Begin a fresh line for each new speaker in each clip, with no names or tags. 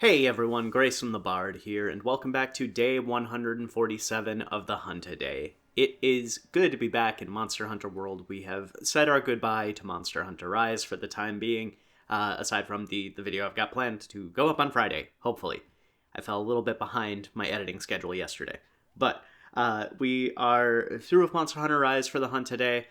Hey everyone, Grayson the Bard here, and welcome back to day 147 of the Hunt-A-Day. It is good to be back in Monster Hunter World. We have said our goodbye to Monster Hunter Rise for the time being, aside from the video I've got planned to go up on Friday, hopefully. I fell a little bit behind my editing schedule yesterday. But we are through with Monster Hunter Rise for the Hunt-A-Day.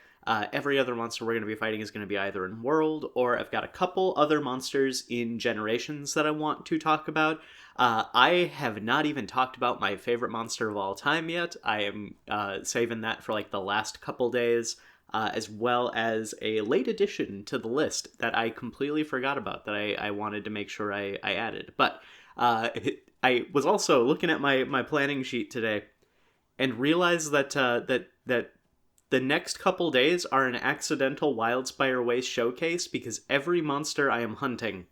Every other monster we're going to be fighting is going to be either in World, or I've got a couple other monsters in Generations that I want to talk about. I have not even talked about my favorite monster of all time yet. I am saving that for like the last couple days, as well as a late addition to the list that I completely forgot about that I wanted to make sure I added. But I was also looking at my planning sheet today and realized that the next couple days are an accidental Wildspire Waste showcase because every monster I am hunting,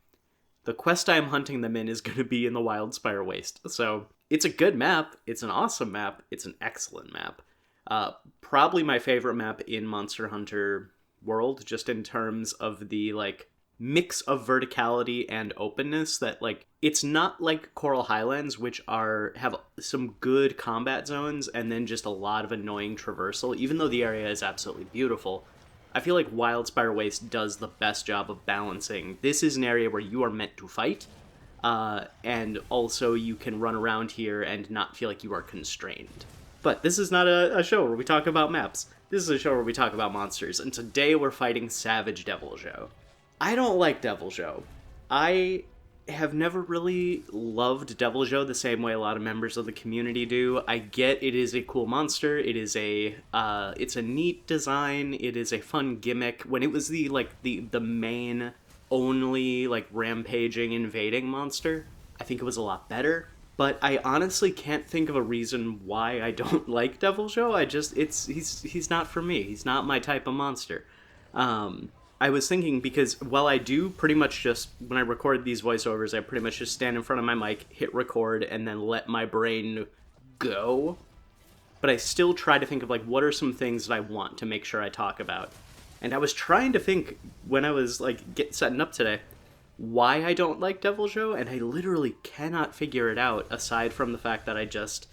the quest I am hunting them in is going to be in the Wildspire Waste. So it's a good map. It's an awesome map. It's an excellent map. Probably my favorite map in Monster Hunter World, just in terms of the mix of verticality and openness that it's not like Coral Highlands, which have some good combat zones and then just a lot of annoying traversal. Even though the area is absolutely beautiful, I feel like Wildspire Waste does the best job of balancing. This is an area where you are meant to fight, and also you can run around here and not feel like you are constrained. But this is not a show where we talk about maps. This is a show where we talk about monsters, and today we're fighting Savage Deviljho. I don't like Deviljho. I have never really loved Deviljho the same way a lot of members of the community do. I get it is a cool monster. It is it's a neat design. It is a fun gimmick. When it was the main only rampaging invading monster, I think it was a lot better. But I honestly can't think of a reason why I don't like Deviljho. He's not for me. He's not my type of monster. I was thinking, because while I do pretty much just, when I record these voiceovers, I pretty much just stand in front of my mic, hit record, and then let my brain go. But I still try to think of, what are some things that I want to make sure I talk about. And I was trying to think, when I was, setting up today, why I don't like Deviljho, and I literally cannot figure it out, aside from the fact that I just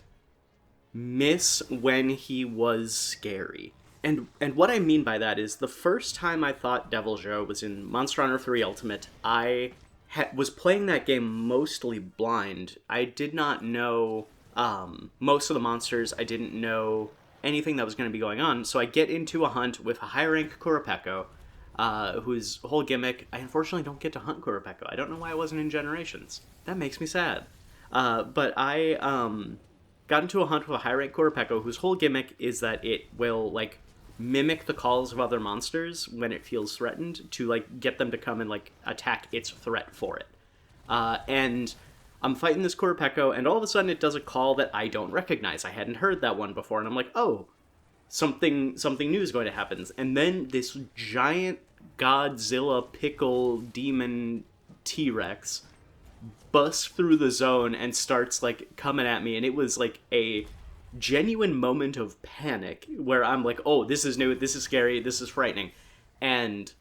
miss when he was scary. And what I mean by that is, the first time I thought Deviljho was in Monster Hunter 3 Ultimate, I was playing that game mostly blind. I did not know most of the monsters. I didn't know anything that was going to be going on. So I get into a hunt with a high-rank Kurapeko, whose whole gimmick... I unfortunately don't get to hunt Kurapeko. I don't know why I wasn't in Generations. That makes me sad. But I got into a hunt with a high-rank Kurapeko, whose whole gimmick is that it will, mimic the calls of other monsters when it feels threatened to get them to come and attack its threat for it. And I'm fighting this Kurapeko, and all of a sudden it does a call that I don't recognize. I hadn't heard that one before, and I'm like, oh, something new is going to happen. And then this giant Godzilla pickle demon T-Rex busts through the zone and starts coming at me, and it was a genuine moment of panic where I'm like, oh, this is new, this is scary, this is frightening. And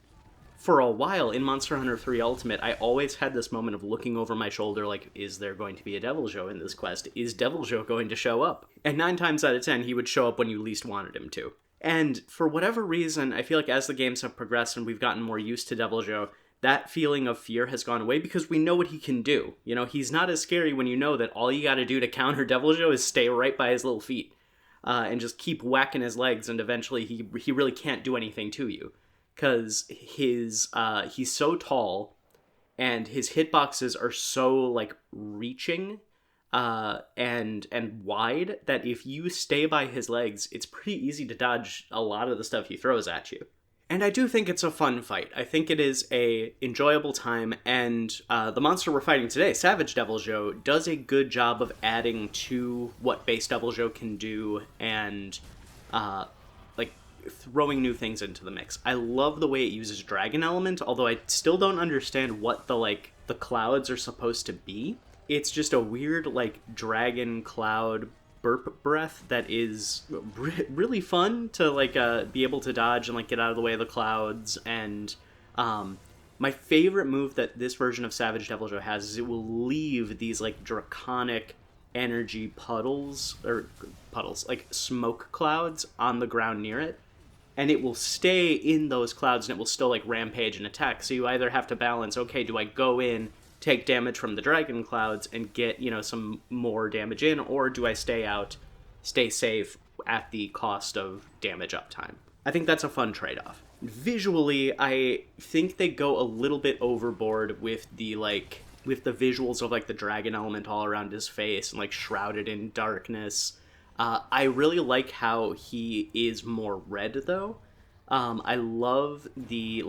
for a while in Monster Hunter 3 Ultimate, I always had this moment of looking over my shoulder is there going to be a Deviljho in this quest? Is Deviljho going to show up? And 9 times out of 10, he would show up when you least wanted him to. And for whatever reason, I feel like as the games have progressed and we've gotten more used to Deviljho, that feeling of fear has gone away because we know what he can do. You know, he's not as scary when you know that all you gotta do to counter Deviljho is stay right by his little feet. And just keep whacking his legs, and eventually he really can't do anything to you. Because he's so tall, and his hitboxes are so, reaching and wide, that if you stay by his legs, it's pretty easy to dodge a lot of the stuff he throws at you. And I do think it's a fun fight. I think it is a enjoyable time, and the monster we're fighting today, Savage Deviljho, does a good job of adding to what base Deviljho can do, and throwing new things into the mix. I love the way it uses Dragon Element, although I still don't understand what the clouds are supposed to be. It's just a weird, dragon cloud burp breath that is really fun to be able to dodge and get out of the way of the clouds, and My favorite move that this version of Savage Deviljho has is it will leave these like draconic energy puddles, like smoke clouds on the ground near it, and it will stay in those clouds and it will still like rampage and attack. So you either have to balance, okay, do I go in, take damage from the dragon clouds and get, some more damage in, or do I stay out, stay safe at the cost of damage uptime? I think that's a fun trade-off. Visually, I think they go a little bit overboard with the visuals of like the dragon element all around his face and like shrouded in darkness. I really like how he is more red though. I love the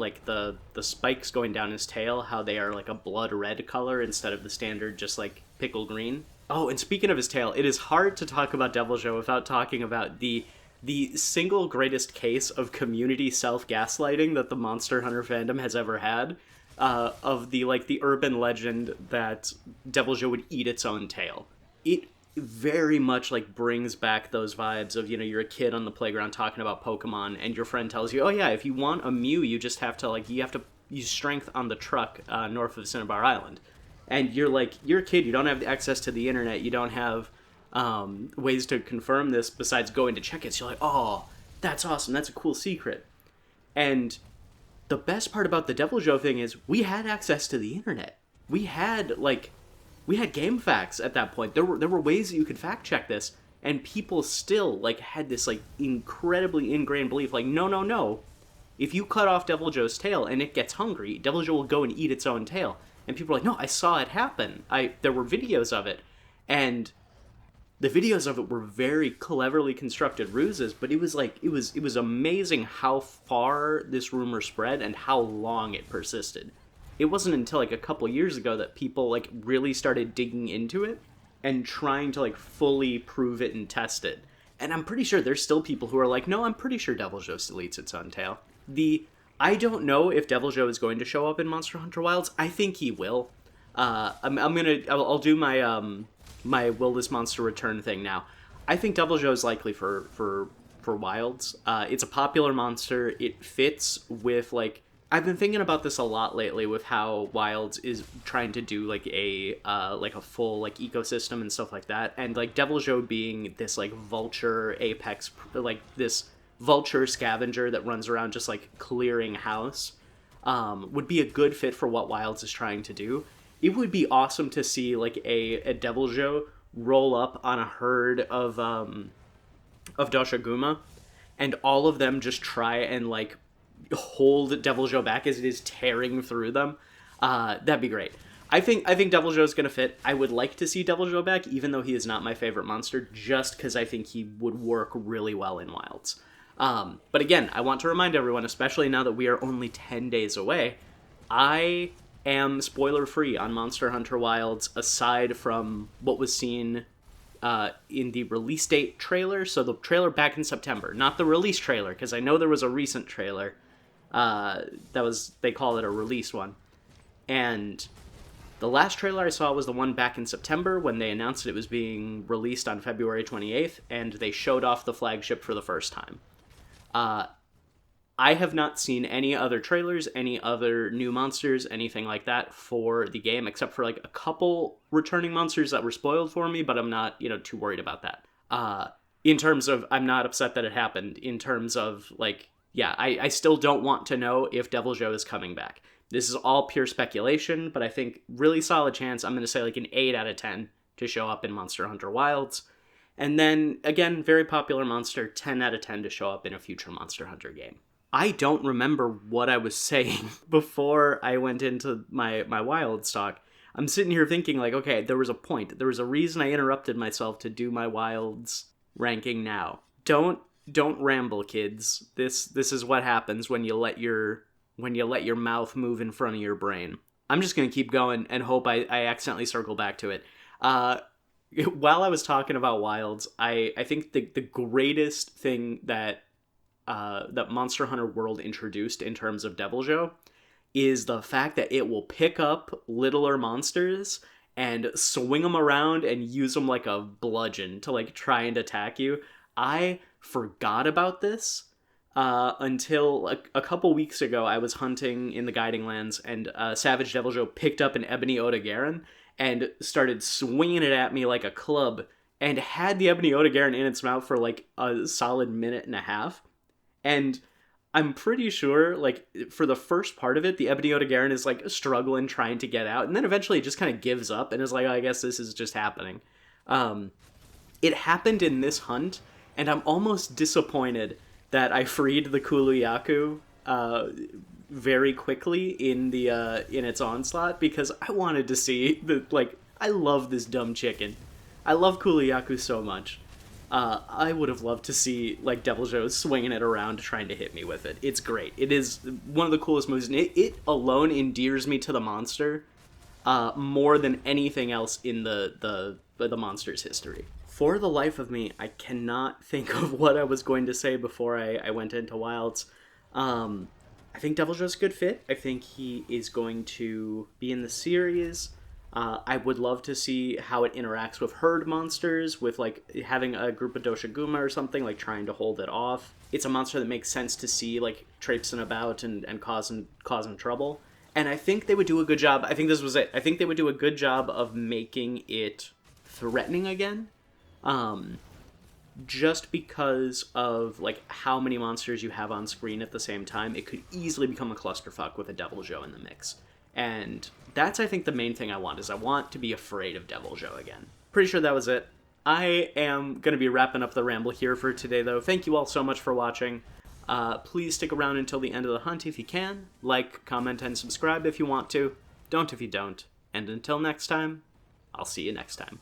spikes going down his tail, how they are like a blood red color instead of the standard just like pickle green. Oh, and speaking of his tail, it is hard to talk about Deviljho without talking about the single greatest case of community self-gaslighting that the Monster Hunter fandom has ever had, of the urban legend that Deviljho would eat its own tail. It very much like brings back those vibes of, you're a kid on the playground talking about Pokemon and your friend tells you, oh yeah, if you want a Mew, you just have to use strength on the truck north of Cinnabar Island. And you're a kid, you don't have access to the internet, you don't have ways to confirm this besides going to check it. So you're like, oh, that's awesome, that's a cool secret. And the best part about the Deviljho thing is we had access to the internet. We had game facts at that point. There were ways that you could fact check this, and people still had this incredibly ingrained belief no. If you cut off Deviljho's tail and it gets hungry, Deviljho will go and eat its own tail. And people are like, no, I saw it happen. There were videos of it. And the videos of it were very cleverly constructed ruses, but it was amazing how far this rumor spread and how long it persisted. It wasn't until a couple years ago that people really started digging into it and trying to fully prove it and test it. And I'm pretty sure there's still people who are like, no, I'm pretty sure Deviljho still eats its own tail. I don't know if Deviljho is going to show up in Monster Hunter Wilds. I think he will. I'll do my will this monster return thing now. I think Deviljho is likely for Wilds. It's a popular monster. It fits with I've been thinking about this a lot lately with how Wilds is trying to do a full ecosystem and stuff like that, and Deviljho being this vulture apex, this vulture scavenger that runs around just clearing house, would be a good fit for what Wilds is trying to do. It would be awesome to see a Deviljho roll up on a herd of Doshaguma, and all of them just try and hold Deviljho back as it is tearing through them. That'd be great. I think Deviljho is gonna fit. I would like to see Deviljho back, even though he is not my favorite monster, just because I think he would work really well in Wilds. But again, I want to remind everyone, especially now that we are only 10 days away, I am spoiler-free on Monster Hunter Wilds, aside from what was seen in the release date trailer. So the trailer back in September, not the release trailer, because I know there was a recent trailer they call it a release one. And the last trailer I saw was the one back in September when they announced it was being released on February 28th, and they showed off the flagship for the first time. I have not seen any other trailers, any other new monsters, anything like that for the game, except for a couple returning monsters that were spoiled for me, but I'm not, too worried about that. In terms of, I'm not upset that it happened. In terms of, I still don't want to know if Deviljho is coming back. This is all pure speculation, but I think really solid chance. I'm going to say an 8 out of 10 to show up in Monster Hunter Wilds. And then, again, very popular monster, 10 out of 10 to show up in a future Monster Hunter game. I don't remember what I was saying before I went into my Wilds talk. I'm sitting here thinking okay, there was a point. There was a reason I interrupted myself to do my Wilds ranking now. Don't ramble, kids. This is what happens when you let your mouth move in front of your brain. I'm just going to keep going and hope I accidentally circle back to it. While I was talking about Wilds, I think the greatest thing that Monster Hunter World introduced in terms of Deviljho is the fact that it will pick up littler monsters and swing them around and use them like a bludgeon to try and attack you. I forgot about this until a couple weeks ago, I was hunting in the Guiding Lands, and Savage Deviljho picked up an Ebony Odogaron and started swinging it at me like a club, and had the Ebony Odogaron in its mouth for like a solid minute and a half. And I'm pretty sure, like, for the first part of it, the Ebony Odogaron is like struggling, trying to get out, and then eventually it just kind of gives up and is like, oh, I guess this is just happening. It happened in this hunt, and I'm almost disappointed that I freed the Kuluyaku very quickly in its onslaught, because I wanted to see I love this dumb chicken. I love Kuluyaku so much. I would have loved to see like Deviljho swinging it around trying to hit me with it. It's great. It is one of the coolest moves, and it alone endears me to the monster more than anything else in the monster's history. For the life of me, I cannot think of what I was going to say before I went into Wilds. I think Deviljho's a good fit. I think he is going to be in the series. I would love to see how it interacts with herd monsters, with like having a group of Doshiguma or something, like trying to hold it off. It's a monster that makes sense to see like traipsing about and causing trouble. And I think they would do a good job. I think this was it. I think they would do a good job of making it threatening again. Just because of like how many monsters you have on screen at the same time, it could easily become a clusterfuck with a Deviljho in the mix. And that's, I think, the main thing I want, is I want to be afraid of Deviljho again. Pretty sure that was it. I am going to be wrapping up the ramble here for today, though. Thank you all so much for watching. Please stick around until the end of the hunt if you can. Like, comment, and subscribe if you want to. Don't if you don't. And until next time, I'll see you next time.